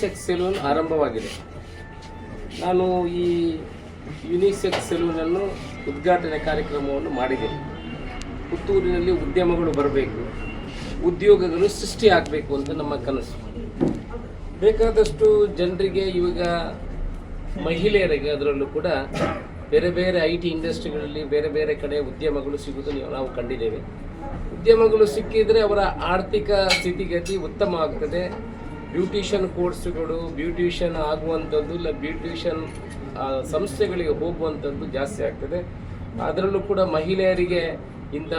Unisex salon ಆರಂಭವಾಗಿದೆ. ನಾನು ಈ ಯುನಿಸೆಕ್ಸ್ ಸೆಲೂನನ್ನು ಉದ್ಘಾಟನೆ ಕಾರ್ಯಕ್ರಮವನ್ನು ಮಾಡಿದ್ದೇನೆ. ಪುತ್ತೂರಿನಲ್ಲಿ ಉದ್ಯಮಗಳು ಬರಬೇಕು, ಉದ್ಯೋಗಗಳು ಸೃಷ್ಟಿ ಆಗಬೇಕು ಅಂತ ನಮ್ಮ ಕನಸು. ಬೇಕಾದಷ್ಟು ಜನರಿಗೆ ಇವಾಗ ಮಹಿಳೆಯರಿಗೆ ಅದರಲ್ಲೂ ಕೂಡ ಬೇರೆ ಬೇರೆ IT ಇಂಡಸ್ಟ್ರಿಗಳಲ್ಲಿ ಬೇರೆ ಬೇರೆ ಕಡೆ ಉದ್ಯಮಗಳು ಸಿಗುವುದು ನಾವು ಕಂಡಿದ್ದೇವೆ. ಉದ್ಯಮಗಳು ಸಿಕ್ಕಿದರೆ ಅವರ ಆರ್ಥಿಕ ಸ್ಥಿತಿಗತಿ ಉತ್ತಮವಾಗ್ತದೆ. ಬ್ಯೂಟಿಷಿಯನ್ ಕೋರ್ಸ್ಗಳು, ಬ್ಯೂಟಿಷಿಯನ್ ಆಗುವಂಥದ್ದು ಇಲ್ಲ ಬ್ಯೂಟಿಷಿಯನ್ ಸಂಸ್ಥೆಗಳಿಗೆ ಹೋಗುವಂಥದ್ದು ಜಾಸ್ತಿ ಆಗ್ತದೆ. ಅದರಲ್ಲೂ ಕೂಡ ಮಹಿಳೆಯರಿಗೆ ಇಂಥ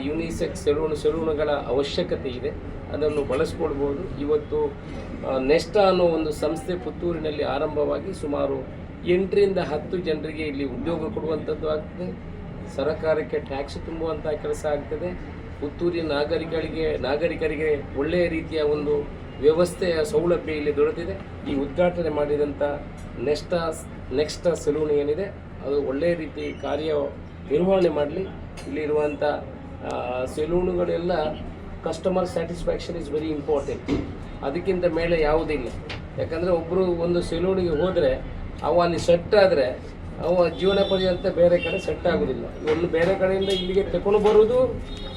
ಯುನಿಸೆಕ್ಸ್ ಸೆಲೂನುಗಳ ಅವಶ್ಯಕತೆ ಇದೆ, ಅದನ್ನು ಬಳಸ್ಕೊಳ್ಬೋದು. ಇವತ್ತು ನೆಸ್ಟಾ ಅನ್ನೋ ಒಂದು ಸಂಸ್ಥೆ ಪುತ್ತೂರಿನಲ್ಲಿ ಆರಂಭವಾಗಿ ಸುಮಾರು 8 ರಿಂದ 10 ಜನರಿಗೆ ಇಲ್ಲಿ ಉದ್ಯೋಗ ಕೊಡುವಂಥದ್ದು ಆಗ್ತದೆ. ಸರ್ಕಾರಕ್ಕೆ ಟ್ಯಾಕ್ಸ್ ತುಂಬುವಂಥ ಕೆಲಸ ಆಗ್ತದೆ. ಪುತ್ತೂರಿನ ನಾಗರಿಕರಿಗೆ ಒಳ್ಳೆಯ ರೀತಿಯ ಒಂದು ವ್ಯವಸ್ಥೆಯ ಸೌಲಭ್ಯ ಇಲ್ಲಿ ದೊರೆತಿದೆ. ಈ ಉದ್ಘಾಟನೆ ಮಾಡಿದಂಥ ನೆಕ್ಸ್ಟಾ ಸೆಲೂನ್ ಏನಿದೆ ಅದು ಒಳ್ಳೆಯ ರೀತಿ ನಿರ್ವಹಣೆ ಮಾಡಲಿ. ಇಲ್ಲಿರುವಂಥ ಸೆಲೂನುಗಳೆಲ್ಲ customer satisfaction is very important. ಅದಕ್ಕಿಂತ ಮೇಲೆ ಯಾವುದಿಲ್ಲ. ಯಾಕಂದರೆ ಒಬ್ಬರು ಒಂದು ಸೆಲೂನಿಗೆ ಹೋದರೆ ಅಲ್ಲಿ ಸೆಟ್ ಆದರೆ ಜೀವನ ಪರ್ಯಂತ ಬೇರೆ ಕಡೆ ಸೆಟ್ ಆಗೋದಿಲ್ಲ. ಒಂದು ಬೇರೆ ಕಡೆಯಿಂದ ಇಲ್ಲಿಗೆ ತಗೊಂಡು ಬರೋದು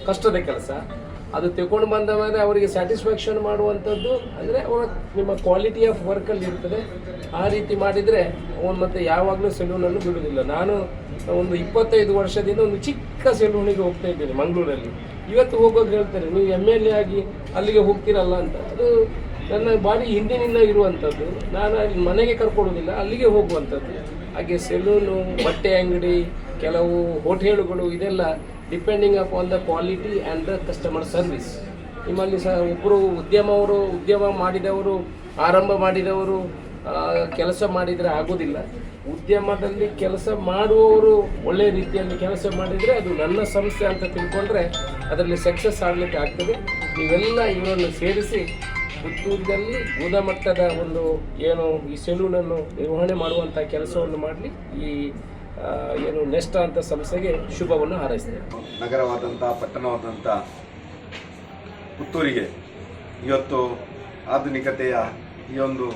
ಕಷ್ಟದ ಕೆಲಸ. ಅದು ತಗೊಂಡು ಬಂದ ಮೇಲೆ ಅವರಿಗೆ ಸ್ಯಾಟಿಸ್ಫ್ಯಾಕ್ಷನ್ ಮಾಡುವಂಥದ್ದು ಅಂದರೆ ಅವರ ನಿಮ್ಮ ಕ್ವಾಲಿಟಿ ಆಫ್ ವರ್ಕಲ್ಲಿ ಇರ್ತದೆ. ಆ ರೀತಿ ಮಾಡಿದರೆ ಅವನು ಮತ್ತೆ ಯಾವಾಗಲೂ ಸೆಲೂನನ್ನು ಬಿಡೋದಿಲ್ಲ. ನಾನು ಒಂದು 25 ವರ್ಷದಿಂದ ಒಂದು ಚಿಕ್ಕ ಸೆಲೂನಿಗೆ ಹೋಗ್ತಾ ಇದ್ದೇನೆ ಮಂಗಳೂರಲ್ಲಿ. ಇವತ್ತು ಹೋಗೋದು ಹೇಳ್ತಾರೆ, ನೀವು MLA ಆಗಿ ಅಲ್ಲಿಗೆ ಹೋಗ್ತೀರಲ್ಲ ಅಂತ. ಅದು ನನ್ನ ಬಾಡಿ ಹಿಂದಿನಿಂದ ಇರುವಂಥದ್ದು. ನಾನು ಅಲ್ಲಿ ಮನೆಗೆ ಕರ್ಕೊಡೋದಿಲ್ಲ, ಅಲ್ಲಿಗೆ ಹೋಗುವಂಥದ್ದು. ಹಾಗೆ ಸೆಲೂನು, ಬಟ್ಟೆ ಅಂಗಡಿ, ಕೆಲವು ಹೋಟೆಲುಗಳು, ಇದೆಲ್ಲ depending upon the quality and the customer service. ನಿಮ್ಮಲ್ಲಿ ಒಬ್ಬರು ಉದ್ಯಮ ಮಾಡಿದವರು, ಆರಂಭ ಮಾಡಿದವರು ಕೆಲಸ ಮಾಡಿದರೆ ಆಗೋದಿಲ್ಲ. ಉದ್ಯಮದಲ್ಲಿ ಕೆಲಸ ಮಾಡುವವರು ಒಳ್ಳೆಯ ರೀತಿಯಲ್ಲಿ ಕೆಲಸ ಮಾಡಿದರೆ ಅದು ನನ್ನ ಸಂಸ್ಥೆ ಅಂತ ತಿಳ್ಕೊಂಡ್ರೆ ಅದರಲ್ಲಿ ಸಕ್ಸಸ್ ಆಗಲಿಕ್ಕೆ ಆಗ್ತದೆ. ನೀವೆಲ್ಲ ಇವರನ್ನು ಸೇರಿಸಿ ಪುತ್ತೂರಿನಲ್ಲಿ ಗುಣಮಟ್ಟದ ಒಂದು ಈ ಸೆಲೂನನ್ನು ನಿರ್ವಹಣೆ ಮಾಡುವಂಥ ಕೆಲಸವನ್ನು ಮಾಡಲಿ. ಈ ನೆಸ್ಟಾ ಅಂತ ಸಂಸ್ಥೆಗೆ ಶುಭವನ್ನು ಹಾರೈಸ್ತೇನೆ. ನಗರವಾದಂಥ ಪಟ್ಟಣವಾದಂಥ ಪುತ್ತೂರಿಗೆ ಇವತ್ತು ಆಧುನಿಕತೆಯ ಈ ಒಂದು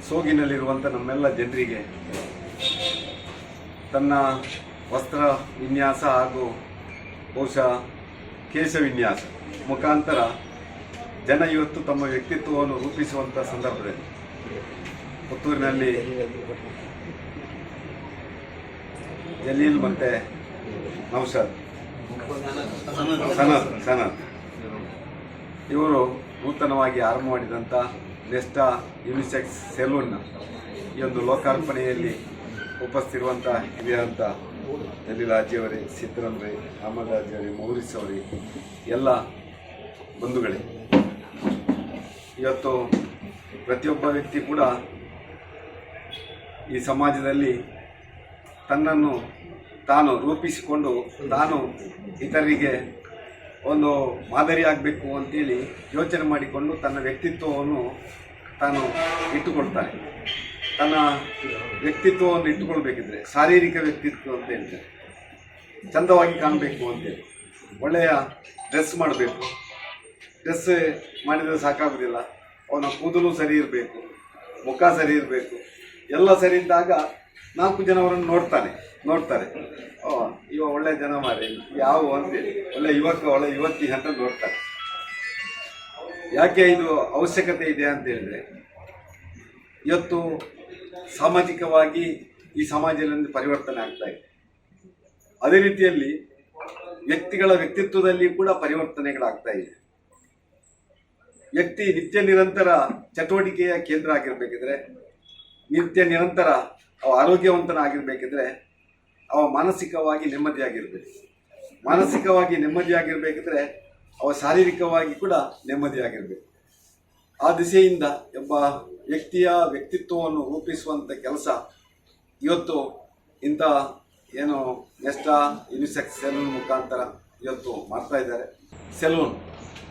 ಸೋಗಿನಲ್ಲಿರುವಂಥ ನಮ್ಮೆಲ್ಲ ಜನರಿಗೆ ತನ್ನ ವಸ್ತ್ರ ವಿನ್ಯಾಸ ಹಾಗೂ ಬಹುಶಃ ಕೇಶ ವಿನ್ಯಾಸ ಮುಖಾಂತರ ಜನ ಇವತ್ತು ತಮ್ಮ ವ್ಯಕ್ತಿತ್ವವನ್ನು ರೂಪಿಸುವಂಥ ಸಂದರ್ಭದಲ್ಲಿ ಪುತ್ತೂರಿನಲ್ಲಿ ಜಲೀಲ್ ಮತ್ತು ನೌಷಾದ್ ಸನತ್ ಇವರು ನೂತನವಾಗಿ ಆರಂಭ ಮಾಡಿದಂಥ ನೆಸ್ಟಾ ಯುನಿಸೆಕ್ಸ್ ಸೆಲೂನ್ನ ಈ ಒಂದು ಲೋಕಾರ್ಪಣೆಯಲ್ಲಿ ಉಪಸ್ಥಿತಿರುವಂಥ ಹಿರಿಯರಂಥ ಜಲೀಲ್ ಹಾಜಿಯವರೇ, ಸಿದ್ದರಾಮರೇ, ಅಹಮದ್ ಹಾಜಿಯವರೇ, ಮೌರಿಸ್ ಅವರೇ, ಎಲ್ಲ ಬಂಧುಗಳೇ, ಇವತ್ತು ಪ್ರತಿಯೊಬ್ಬ ವ್ಯಕ್ತಿ ಕೂಡ ಈ ಸಮಾಜದಲ್ಲಿ ತನ್ನನ್ನು ತಾನು ರೂಪಿಸಿಕೊಂಡು ತಾನು ಇತರರಿಗೆ ಒಂದು ಮಾದರಿ ಆಗಬೇಕು ಅಂತೇಳಿ ಯೋಚನೆ ಮಾಡಿಕೊಂಡು ತನ್ನ ವ್ಯಕ್ತಿತ್ವವನ್ನು ತಾನು ಇಟ್ಟುಕೊಳ್ತಾನೆ. ತನ್ನ ವ್ಯಕ್ತಿತ್ವವನ್ನು ಇಟ್ಟುಕೊಳ್ಬೇಕಿದ್ರೆ ಶಾರೀರಿಕ ವ್ಯಕ್ತಿತ್ವ ಅಂತ ಹೇಳ್ತಾರೆ. ಚಂದವಾಗಿ ಕಾಣಬೇಕು ಅಂತೇಳಿ ಒಳ್ಳೆಯ ಡ್ರೆಸ್ ಮಾಡಬೇಕು. ಡ್ರೆಸ್ ಮಾಡಿದರೆ ಸಾಕಾಗೋದಿಲ್ಲ, ಅವನ ಕೂದಲು ಸರಿ ಇರಬೇಕು, ಮುಖ ಸರಿ ಇರಬೇಕು. ಎಲ್ಲ ಸರಿ ಇದ್ದಾಗ 4 ಜನ ಅವರನ್ನು ನೋಡ್ತಾರೆ. ಇವ ಒಳ್ಳೆ ಜನ ಮಾರಿ ಯಾವ ಅಂತೇಳಿ ಒಳ್ಳೆ ಯುವತಿ ಅಂತ ನೋಡ್ತಾರೆ. ಯಾಕೆ ಇದು ಅವಶ್ಯಕತೆ ಇದೆ ಅಂತ ಹೇಳಿದ್ರೆ, ಇವತ್ತು ಸಾಮಾಜಿಕವಾಗಿ ಈ ಸಮಾಜದಲ್ಲಿ ಪರಿವರ್ತನೆ ಆಗ್ತಾ ಇದೆ. ಅದೇ ರೀತಿಯಲ್ಲಿ ವ್ಯಕ್ತಿಗಳ ವ್ಯಕ್ತಿತ್ವದಲ್ಲಿ ಕೂಡ ಪರಿವರ್ತನೆಗಳಾಗ್ತಾ ಇದೆ. ವ್ಯಕ್ತಿ ನಿತ್ಯ ನಿರಂತರ ಚಟುವಟಿಕೆಯ ಕೇಂದ್ರ ಆಗಿರಬೇಕಿದ್ರೆ, ನಿತ್ಯ ನಿರಂತರ ಅವ ಆರೋಗ್ಯವಂತನಾಗಿರ್ಬೇಕಿದ್ರೆ ಅವ ಮಾನಸಿಕವಾಗಿ ನೆಮ್ಮದಿಯಾಗಿರ್ಬೇಕಿದ್ರೆ ಅವ ಶಾರೀರಿಕವಾಗಿ ಕೂಡ ನೆಮ್ಮದಿಯಾಗಿರ್ಬೇಕು. ಆ ದಿಸೆಯಿಂದ ಒಬ್ಬ ವ್ಯಕ್ತಿಯ ವ್ಯಕ್ತಿತ್ವವನ್ನು ರೂಪಿಸುವಂಥ ಕೆಲಸ ಇವತ್ತು ಇಂಥ ನೆಸ್ಟಾ ಯುನಿಸೆಕ್ಸ್ ಸೆಲೂನ್ ಮುಖಾಂತರ ಇವತ್ತು ಮಾಡ್ತಾ ಇದ್ದಾರೆ. ಸೆಲೂನ್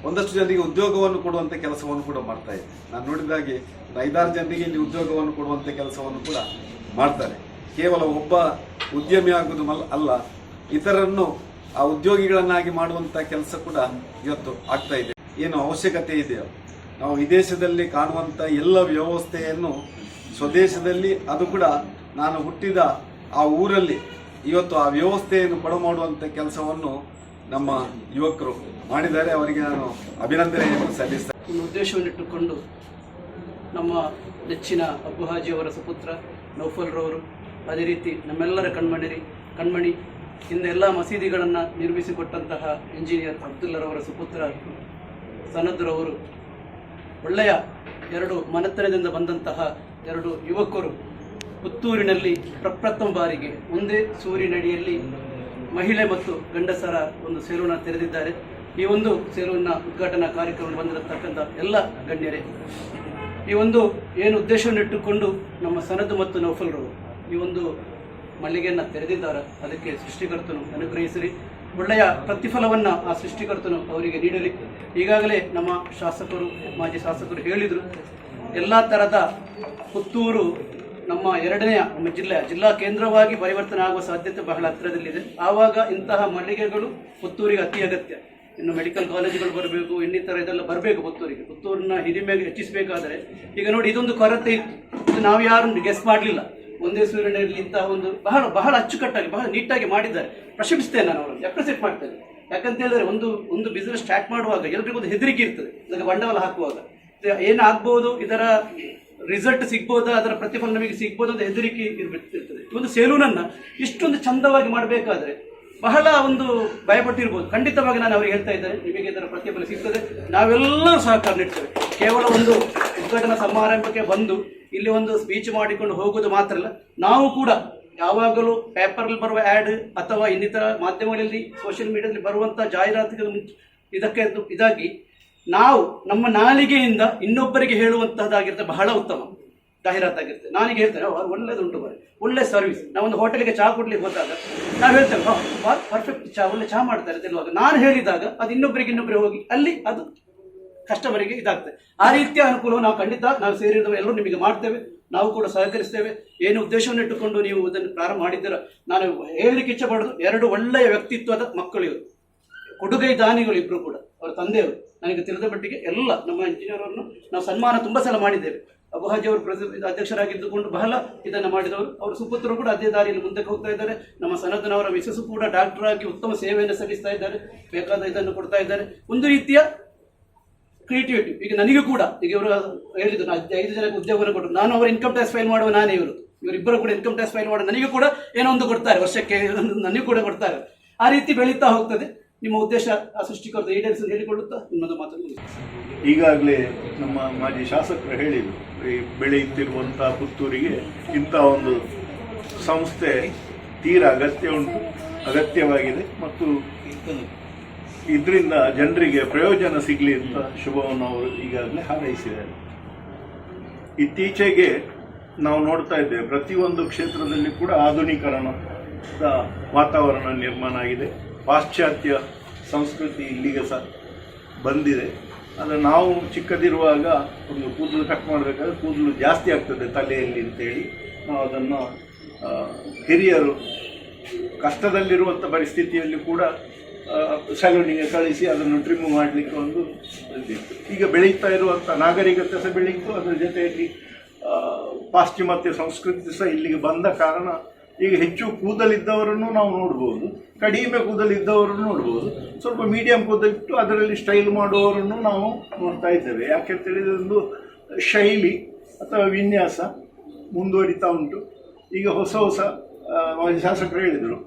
ಒಂದಷ್ಟು ಜನರಿಗೆ ಉದ್ಯೋಗವನ್ನು ಕೊಡುವಂಥ ಕೆಲಸವನ್ನು ಕೂಡ ಮಾಡ್ತಾ ಇದೆ. ನಾನು ನೋಡಿದಾಗೆ 5-6 ಜನರಿಗೆ ಇಲ್ಲಿ ಉದ್ಯೋಗವನ್ನು ಕೊಡುವಂಥ ಕೆಲಸವನ್ನು ಕೂಡ ಮಾಡ್ತಾರೆ. ಕೇವಲ ಒಬ್ಬ ಉದ್ಯಮಿ ಆಗುವುದು ಅಲ್ಲ, ಇತರರನ್ನು ಆ ಉದ್ಯೋಗಿಗಳನ್ನಾಗಿ ಮಾಡುವಂಥ ಕೆಲಸ ಕೂಡ ಇವತ್ತು ಆಗ್ತಾ ಇದೆ. ಏನು ಅವಶ್ಯಕತೆ ಇದೆಯೋ ನಾವು ವಿದೇಶದಲ್ಲಿ ಕಾಣುವಂಥ ಎಲ್ಲ ವ್ಯವಸ್ಥೆಯನ್ನು ಸ್ವದೇಶದಲ್ಲಿ, ಅದು ಕೂಡ ನಾನು ಹುಟ್ಟಿದ ಆ ಊರಲ್ಲಿ ಇವತ್ತು ಆ ವ್ಯವಸ್ಥೆಯನ್ನು ಕೊಡಮಾಡುವಂಥ ಕೆಲಸವನ್ನು ನಮ್ಮ ಯುವಕರು ಮಾಡಿದ್ದಾರೆ. ಅವರಿಗೆ ನಾನು ಅಭಿನಂದನೆಯನ್ನು ಸಲ್ಲಿಸ್ತೇನೆ. ಒಂದು ಉದ್ದೇಶವನ್ನಿಟ್ಟುಕೊಂಡು ನಮ್ಮ ನೆಚ್ಚಿನ ಅಬ್ಬು ಹಾಜಿಯವರ ಸುಪುತ್ರ ನೌಫಲ್ರವರು, ಅದೇ ರೀತಿ ನಮ್ಮೆಲ್ಲರ ಕಣ್ಮಣಿ ಹಿಂದೆ ಎಲ್ಲ ಮಸೀದಿಗಳನ್ನು ನಿರ್ಮಿಸಿಕೊಟ್ಟಂತಹ ಇಂಜಿನಿಯರ್ ಅಬ್ದುಲ್ಲರವರ ಸುಪುತ್ರ ಸನದ್ರವರು, ಒಳ್ಳೆಯ ಎರಡು ಮನೆತನದಿಂದ ಬಂದಂತಹ ಎರಡು ಯುವಕರು ಪುತ್ತೂರಿನಲ್ಲಿ ಪ್ರಪ್ರಥಮ ಬಾರಿಗೆ ಒಂದೇ ಸೂರಿನಡಿಯಲ್ಲಿ ಮಹಿಳೆ ಮತ್ತು ಗಂಡಸರ ಒಂದು ಸೆಲೂನ ತೆರೆದಿದ್ದಾರೆ. ಈ ಒಂದು ಸೆಲೂನ್ನ ಉದ್ಘಾಟನಾ ಕಾರ್ಯಕ್ರಮ ಬಂದಿರತಕ್ಕಂಥ ಎಲ್ಲ ಗಣ್ಯರೇ, ಈ ಒಂದು ಏನು ಉದ್ದೇಶವನ್ನಿಟ್ಟುಕೊಂಡು ನಮ್ಮ ಸನದ್ ಮತ್ತು ನೌಫಲ್ರವರು ಈ ಒಂದು ಮಳಿಗೆಯನ್ನು ತೆರೆದಿದ್ದಾರೆ, ಅದಕ್ಕೆ ಸೃಷ್ಟಿಕರ್ತನು ಅನುಗ್ರಹಿಸಲಿ. ಒಳ್ಳೆಯ ಪ್ರತಿಫಲವನ್ನು ಆ ಸೃಷ್ಟಿಕರ್ತನು ಅವರಿಗೆ ನೀಡಲಿ. ಈಗಾಗಲೇ ನಮ್ಮ ಶಾಸಕರು, ಮಾಜಿ ಶಾಸಕರು ಹೇಳಿದರು, ಎಲ್ಲ ಥರದ ಪುತ್ತೂರು ನಮ್ಮ ಎರಡನೆಯ ಜಿಲ್ಲಾ ಕೇಂದ್ರವಾಗಿ ಪರಿವರ್ತನೆ ಆಗುವ ಸಾಧ್ಯತೆ ಬಹಳ ಹತ್ತಿರದಲ್ಲಿದೆ. ಆವಾಗ ಇಂತಹ ಮಳಿಗೆಗಳು ಪುತ್ತೂರಿಗೆ ಅತಿ ಅಗತ್ಯ. ಇನ್ನು ಮೆಡಿಕಲ್ ಕಾಲೇಜುಗಳು ಬರಬೇಕು, ಇನ್ನಿತರ ಇದೆಲ್ಲ ಬರಬೇಕು ಪುತ್ತೂರಿಗೆ. ಪುತ್ತೂರನ್ನ ಹಿರಿಮೆಗೆ ಹೆಚ್ಚಿಸಬೇಕಾದರೆ ಈಗ ನೋಡಿ, ಇದೊಂದು ಕೊರತೆ ಇತ್ತು, ಇದು ನಾವು ಯಾರು ಗೆಸ್ ಮಾಡಲಿಲ್ಲ. ಒಂದೇ ಸೂರ್ಯನಲ್ಲಿ ಇಂತಹ ಒಂದು ಬಹಳ ಅಚ್ಚುಕಟ್ಟಾಗಿ ಬಹಳ ನೀಟಾಗಿ ಮಾಡಿದ್ದಾರೆ. ಪ್ರಶಂಸಿಸ್ತೇನೆ ನಾನು ಅವರನ್ನು, ಅಪ್ರಿಸಿಯೇಟ್ ಮಾಡ್ತೇನೆ. ಯಾಕಂತ ಹೇಳಿದ್ರೆ ಒಂದು ಬಿಸ್ನೆಸ್ ಸ್ಟಾರ್ಟ್ ಮಾಡುವಾಗ ಎಲ್ರಿಗೊಂದು ಹೆದರಿಕೆ ಇರ್ತದೆ. ಇದಕ್ಕೆ ಬಂಡವಾಳ ಹಾಕುವಾಗ ಏನಾಗ್ಬೋದು, ಇದರ ರಿಸಲ್ಟ್ ಸಿಗ್ಬೋದಾ, ಅದರ ಪ್ರತಿಫಲ ನಮಗೆ ಸಿಗ್ಬೋದು ಅಂತ ಹೆದರಿಕೆ ಇರ್ತದೆ. ಒಂದು ಸೆಲೂನನ್ನು ಇಷ್ಟೊಂದು ಚಂದವಾಗಿ ಮಾಡಬೇಕಾದ್ರೆ ಬಹಳ ಒಂದು ಭಯಪಟ್ಟಿರ್ಬೋದು. ಖಂಡಿತವಾಗಿ ನಾನು ಅವರಿಗೆ ಹೇಳ್ತಾ ಇದ್ದೇನೆ, ನಿಮಗೆ ಇದರ ಪ್ರತಿಫಲ ಸಿಗ್ತದೆ. ನಾವೆಲ್ಲರೂ ಸಹಕಾರ ನೀಡ್ತೇವೆ. ಕೇವಲ ಒಂದು ಉದ್ಘಾಟನಾ ಸಮಾರಂಭಕ್ಕೆ ಬಂದು ಇಲ್ಲಿ ಒಂದು ಸ್ಪೀಚ್ ಮಾಡಿಕೊಂಡು ಹೋಗೋದು ಮಾತ್ರ ಅಲ್ಲ, ನಾವು ಕೂಡ ಯಾವಾಗಲೂ ಪೇಪರಲ್ಲಿ ಬರುವ ಆ್ಯಡ್ ಅಥವಾ ಇನ್ನಿತರ ಮಾಧ್ಯಮಗಳಲ್ಲಿ ಸೋಷಿಯಲ್ ಮೀಡಿಯಾದಲ್ಲಿ ಬರುವಂಥ ಜಾಹೀರಾತುಗಳು ಇದಕ್ಕೆ ಇದಾಗಿ ನಾವು ನಮ್ಮ ನಾಲಿಗೆಯಿಂದ ಇನ್ನೊಬ್ಬರಿಗೆ ಹೇಳುವಂತಹದ್ದಾಗಿರುತ್ತೆ, ಬಹಳ ಉತ್ತಮ ಜಾಹೀರಾತಾಗಿರುತ್ತೆ. ನಾನೀಗ ಹೇಳ್ತೇನೆ, ಅವ್ರು ಒಳ್ಳೆದುಂಟು ಬರೀ ಒಳ್ಳೆ ಸರ್ವಿಸ್. ನಾವೊಂದು ಹೋಟೆಲ್ಗೆ ಚಹಾ ಕೊಡ್ಲಿಕ್ಕೆ ಹೋದಾಗ ನಾವು ಹೇಳ್ತೇವೆ, ಪರ್ಫೆಕ್ಟ್ ಚಹಾ, ಒಳ್ಳೆ ಚಹಾ ಮಾಡ್ತಾರೆ ಅಂತ ಹೇಳುವಾಗ ನಾನು ಹೇಳಿದಾಗ ಅದು ಇನ್ನೊಬ್ಬರಿಗೆ ಹೋಗಿ ಅಲ್ಲಿ ಅದು ಕಸ್ಟಮರಿಗೆ ಇದಾಗ್ತದೆ. ಆ ರೀತಿಯ ಅನುಕೂಲ ನಾವು ಸೇರಿದವರು ಎಲ್ಲರೂ ನಿಮಗೆ ಮಾಡ್ತೇವೆ. ನಾವು ಕೂಡ ಸಹಕರಿಸ್ತೇವೆ. ಏನು ಉದ್ದೇಶವನ್ನು ಇಟ್ಟುಕೊಂಡು ನೀವು ಇದನ್ನು ಪ್ರಾರಂಭ ಮಾಡಿದ್ದೀರ, ನಾನು ಹೇಳಲಿಕ್ಕೆ ಇಚ್ಛೆ ಪಡೋದು, ಎರಡು ಒಳ್ಳೆಯ ವ್ಯಕ್ತಿತ್ವದ ಮಕ್ಕಳು ಇವರು, ಕೊಡುಗೈ ದಾನಿಗಳು ಇಬ್ಬರು ಕೂಡ. ಅವರ ತಂದೆಯವರು ನನಗೆ ತಿಳಿದ ಮಟ್ಟಿಗೆ ಎಲ್ಲ ನಮ್ಮ ಇಂಜಿನಿಯರ್ ಅವರನ್ನು ನಾವು ಸನ್ಮಾನ ತುಂಬ ಸಲ ಮಾಡಿದ್ದೇವೆ. ಅಬ್ಬು ಹಾಜಿ ಅವರು ಅಧ್ಯಕ್ಷರಾಗಿದ್ದುಕೊಂಡು ಬಹಳ ಇದನ್ನು ಮಾಡಿದವರು. ಅವರ ಸುಪುತ್ರರು ಕೂಡ ಅದೇ ದಾರಿಯಲ್ಲಿ ಮುಂದಕ್ಕೆ ಹೋಗ್ತಾ ಇದ್ದಾರೆ. ನಮ್ಮ ಸನದ್ನವರ ಮಿಸಸ್ ಕೂಡ ಡಾಕ್ಟರ್ ಆಗಿ ಉತ್ತಮ ಸೇವೆಯನ್ನು ಸಲ್ಲಿಸ್ತಾ ಇದ್ದಾರೆ, ಬೇಕಾದ ಇದನ್ನು ಕೊಡ್ತಾ ಇದ್ದಾರೆ. ಒಂದು ರೀತಿಯ ಕ್ರಿಯೇಟಿವಿಟಿ. ಈಗ ನನಗೂ ಕೂಡ ಈಗ ಇವರು ಹೇಳಿದ್ರು, 5 ಜನಕ್ಕೆ ಉದ್ಯೋಗವನ್ನು ಕೊಟ್ಟರು. ನಾನು ಅವರ ಇನ್ಕಮ್ ಟ್ಯಾಕ್ಸ್ ಫೈಲ್ ಮಾಡುವ ನಾನೇ, ಇವರಿಬ್ಬರು ಕೂಡ ಇನ್ಕಮ್ ಟ್ಯಾಕ್ಸ್ ಫೈಲ್ ಮಾಡುವ ನನಗೂ ಕೂಡ ಏನೋ ಒಂದು ಕೊಡ್ತಾರೆ, ವರ್ಷಕ್ಕೆ ನನಗೂ ಕೂಡ ಕೊಡ್ತಾರೆ. ಆ ರೀತಿ ಬೆಳೀತಾ ಹೋಗ್ತದೆ. ನಿಮ್ಮ ಉದ್ದೇಶ ಆ ಸೃಷ್ಟಿಕರ್ತ ಈಡೇರಿಸಲು ಹೇಳಿಕೊಳ್ಳುತ್ತಾ ಇನ್ನೊಂದು ಮಾತನ್ನು ಈಗಾಗಲೇ ನಮ್ಮ ಮಾಜಿ ಶಾಸಕರು ಹೇಳಿದರು, ಈ ಬೆಳೆಯುತ್ತಿರುವಂಥ ಪುತ್ತೂರಿಗೆ ಇಂಥ ಒಂದು ಸಂಸ್ಥೆ ತೀರಾ ಅಗತ್ಯವಾಗಿದೆ ಮತ್ತು ಇದರಿಂದ ಜನರಿಗೆ ಪ್ರಯೋಜನ ಸಿಗಲಿ ಅಂತ ಶುಭವನ್ನು ಅವರು ಈಗಾಗಲೇ ಹಾರೈಸಿದ್ದಾರೆ. ಇತ್ತೀಚೆಗೆ ನಾವು ನೋಡ್ತಾ ಇದ್ದೇವೆ, ಪ್ರತಿಯೊಂದು ಕ್ಷೇತ್ರದಲ್ಲಿ ಕೂಡ ಆಧುನೀಕರಣದ ವಾತಾವರಣ ನಿರ್ಮಾಣ ಆಗಿದೆ. ಪಾಶ್ಚಾತ್ಯ ಸಂಸ್ಕೃತಿ ಇಲ್ಲಿಗೆ ಸಹ ಬಂದಿದೆ. ಆದರೆ ನಾವು ಚಿಕ್ಕದಿರುವಾಗ ಒಂದು ಕೂದಲು ಕಟ್ ಮಾಡಬೇಕಾದ್ರೆ ಕೂದಲು ಜಾಸ್ತಿ ಆಗ್ತದೆ ತಲೆಯಲ್ಲಿ ಅಂತೇಳಿ ನಾವು ಅದನ್ನು ಹಿರಿಯರು ಕಷ್ಟದಲ್ಲಿರುವಂಥ ಪರಿಸ್ಥಿತಿಯಲ್ಲಿ ಕೂಡ ಸಲೂನಿಗೆ ಕಳಿಸಿ ಅದನ್ನು ಟ್ರಿಮ್ ಮಾಡಲಿಕ್ಕೆ ಒಂದು ಇದಿತ್ತು. ಈಗ ಬೆಳೀತಾ ಇರುವಂಥ ನಾಗರಿಕತೆ ಸಹ ಬೆಳೀತು, ಅದರ ಜೊತೆಯಲ್ಲಿ ಪಾಶ್ಚಿಮಾತ್ಯ ಸಂಸ್ಕೃತಿ ಸಹ ಇಲ್ಲಿಗೆ ಬಂದ ಕಾರಣ ಈಗ ಹೆಚ್ಚು ಕೂದಲಿದ್ದವರನ್ನು ನಾವು ನೋಡ್ಬೋದು, ಕಡಿಮೆ ಕೂದಲಿದ್ದವರನ್ನು ನೋಡ್ಬೋದು, ಸ್ವಲ್ಪ ಮೀಡಿಯಂ ಕೂದಲಿಟ್ಟು ಅದರಲ್ಲಿ ಸ್ಟೈಲ್ ಮಾಡುವವರನ್ನು ನಾವು ನೋಡ್ತಾ ಇದ್ದೇವೆ. ಯಾಕೆಂತೇಳಿ ಒಂದು ಶೈಲಿ ಅಥವಾ ವಿನ್ಯಾಸ ಮುಂದುವರಿತಾ ಉಂಟು. ಈಗ ಹೊಸ ಶಾಸಕರು ಹೇಳಿದರು,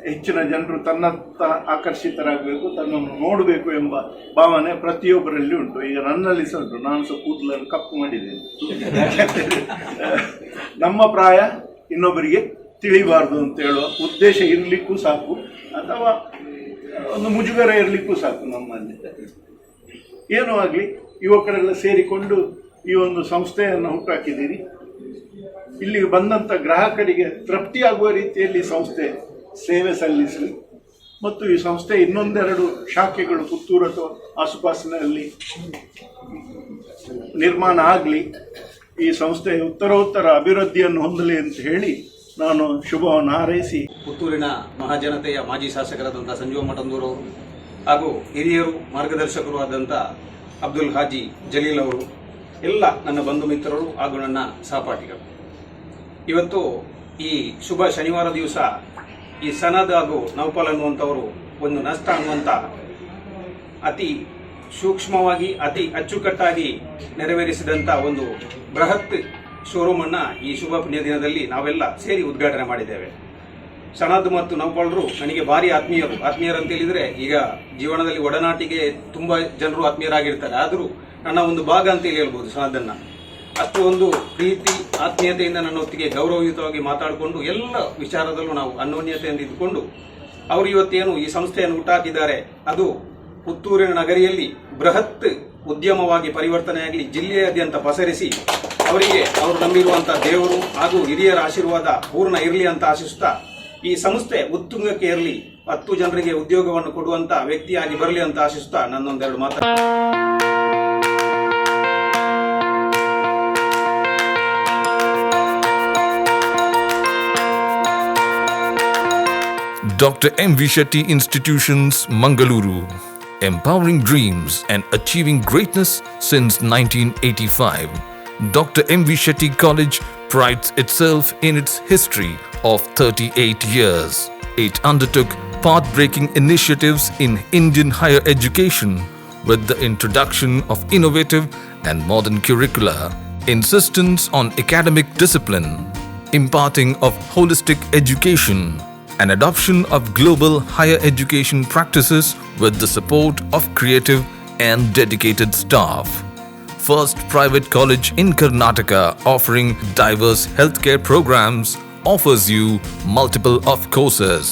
ಹೆಚ್ಚಿನ ಜನರು ತನ್ನತ್ತ ಆಕರ್ಷಿತರಾಗಬೇಕು, ತನ್ನನ್ನು ನೋಡಬೇಕು ಎಂಬ ಭಾವನೆ ಪ್ರತಿಯೊಬ್ಬರಲ್ಲಿ ಉಂಟು. ಈಗ ನನ್ನಲ್ಲಿ ಸಹ ಉಂಟು. ನಾನು ಸಹ ಕೂದಲನ್ನು ಕಪ್ಪು ಮಾಡಿದ್ದೇನೆ. ನಮ್ಮ ಪ್ರಾಯ ಇನ್ನೊಬ್ಬರಿಗೆ ತಿಳಿಬಾರ್ದು ಅಂತ ಹೇಳುವ ಉದ್ದೇಶ ಇರಲಿಕ್ಕೂ ಸಾಕು, ಅಥವಾ ಒಂದು ಮುಜುಗರ ಇರಲಿಕ್ಕೂ ಸಾಕು. ನಮ್ಮಲ್ಲಿ ಏನೂ ಆಗಲಿ, ಯುವಕರೆಲ್ಲ ಸೇರಿಕೊಂಡು ಈ ಒಂದು ಸಂಸ್ಥೆಯನ್ನು ಹುಟ್ಟಾಕಿದ್ದೀರಿ. ಇಲ್ಲಿಗೆ ಬಂದಂಥ ಗ್ರಾಹಕರಿಗೆ ತೃಪ್ತಿಯಾಗುವ ರೀತಿಯಲ್ಲಿ ಸಂಸ್ಥೆ ಸೇವೆ ಸಲ್ಲಿಸಲಿ ಮತ್ತು ಈ ಸಂಸ್ಥೆ ಇನ್ನೊಂದೆರಡು ಶಾಖೆಗಳು ಪುತ್ತೂರು ಅಥವಾ ಆಸುಪಾಸಿನಲ್ಲಿ ನಿರ್ಮಾಣ ಆಗಲಿ, ಈ ಸಂಸ್ಥೆ ಉತ್ತರೋತ್ತರ ಅಭಿವೃದ್ಧಿಯನ್ನು ಹೊಂದಲಿ ಅಂತ ಹೇಳಿ ನಾನು ಶುಭವನ್ನು ಹಾರೈಸಿ, ಪುತ್ತೂರಿನ ಮಹಾಜನತೆಯ ಮಾಜಿ ಶಾಸಕರಾದಂಥ ಸಂಜೀವ ಮಠಂದೂರು ಹಾಗೂ ಹಿರಿಯರು ಮಾರ್ಗದರ್ಶಕರು ಆದಂಥ ಅಬ್ದುಲ್ ಹಾಜಿ ಜಲೀಲ್ ಅವರು, ಎಲ್ಲ ನನ್ನ ಬಂಧು ಮಿತ್ರರು ಹಾಗೂ ನನ್ನ ಸಹಪಾಠಿಗಳು. ಇವತ್ತು ಈ ಶುಭ ಶನಿವಾರ ದಿವಸ ಈ ಸನದ್ ಹಾಗೂ ನೌಫಲ್ ಅನ್ನುವಂಥವರು ಒಂದು ನಷ್ಟ ಅನ್ನುವಂಥ ಅತಿ ಸೂಕ್ಷ್ಮವಾಗಿ ಅತಿ ಅಚ್ಚುಕಟ್ಟಾಗಿ ನೆರವೇರಿಸಿದಂಥ ಒಂದು ಬೃಹತ್ ಶೋರೂಮನ್ನು ಈ ಶುಭ ಪುಣ್ಯ ದಿನದಲ್ಲಿ ನಾವೆಲ್ಲ ಸೇರಿ ಉದ್ಘಾಟನೆ ಮಾಡಿದ್ದೇವೆ. ಸನದ್ ಮತ್ತು ನೌಫಲ್ರು ನನಗೆ ಭಾರಿ ಆತ್ಮೀಯರಂತ ಹೇಳಿದರೆ, ಈಗ ಜೀವನದಲ್ಲಿ ಒಡನಾಟಿಗೆ ತುಂಬ ಜನರು ಆತ್ಮೀಯರಾಗಿರ್ತಾರೆ, ಆದರೂ ನನ್ನ ಒಂದು ಭಾಗ ಅಂತ ಹೇಳ್ಬೋದು ಸನದನ್ನು. ಅಷ್ಟು ಒಂದು ಪ್ರೀತಿ ಆತ್ಮೀಯತೆಯಿಂದ ನನ್ನೊತ್ತಿಗೆ ಗೌರವಯುತವಾಗಿ ಮಾತಾಡಿಕೊಂಡು ಎಲ್ಲ ವಿಚಾರದಲ್ಲೂ ನಾವು ಅನ್ಯೋನ್ಯತೆಯಿಂದ ಇದ್ದುಕೊಂಡು ಅವರು ಇವತ್ತೇನು ಈ ಸಂಸ್ಥೆಯನ್ನು ಹುಟ್ಟಾಕಿದ್ದಾರೆ, ಅದು ಪುತ್ತೂರಿನ ನಗರಿಯಲ್ಲಿ ಬೃಹತ್ ಉದ್ಯಮವಾಗಿ ಪರಿವರ್ತನೆಯಾಗಲಿ ಜಿಲ್ಲೆಯಾದ್ಯಂತ ಪಸರಿಸಿ ಅವರಿಗೆ ಅವರು ನಂಬಿರುವಂತಹ ದೇವರು ಹಾಗೂ ಹಿರಿಯರ ಆಶೀರ್ವಾದ ಪೂರ್ಣ ಇರಲಿ ಅಂತ ಆಶಿಸುತ್ತಾ ಈ ಸಂಸ್ಥೆ ಉತ್ತುಂಗಕ್ಕೆ ಇರಲಿ, 10 ಜನರಿಗೆ ಉದ್ಯೋಗವನ್ನು ಕೊಡುವಂತ ವ್ಯಕ್ತಿಯಾಗಿ ಬರಲಿ ಅಂತ ಆಶಿಸುತ್ತಾ ನನ್ನೊಂದೆರಡು ಮಾತು. Dr. M.V. Shetty Institutions, Mangaluru. Empowering dreams and achieving greatness since 1985. Dr. M.V. Shetty College prides itself in its history of 38 years. It undertook path-breaking initiatives in Indian higher education with the introduction of innovative and modern curricula, insistence on academic discipline, imparting of holistic education, and adoption of global higher education practices with the support of creative and dedicated staff. First private college in Karnataka offering diverse healthcare programs offers you multiple of courses.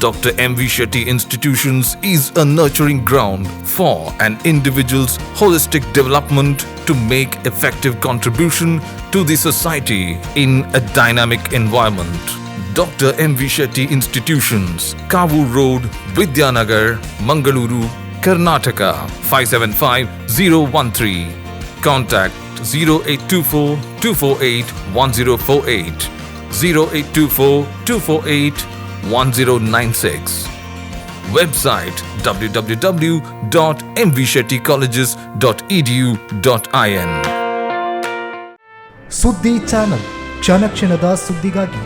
Dr. M.V. Shetty Institutions is a nurturing ground for an individual's holistic development to make effective contribution to the society in a dynamic environment. Dr. M.V. Shetty Institutions, Kavu Road, Vidyanagar, Mangaluru, Karnataka, 575013. Contact 0824 248 1048, 0824 248 1096. Website www.mvshettycolleges.edu.in. ಸುದ್ದಿ channel, ಕ್ಷಣ ಕ್ಷಣದ ಸುದ್ದಿಗಾಗಿ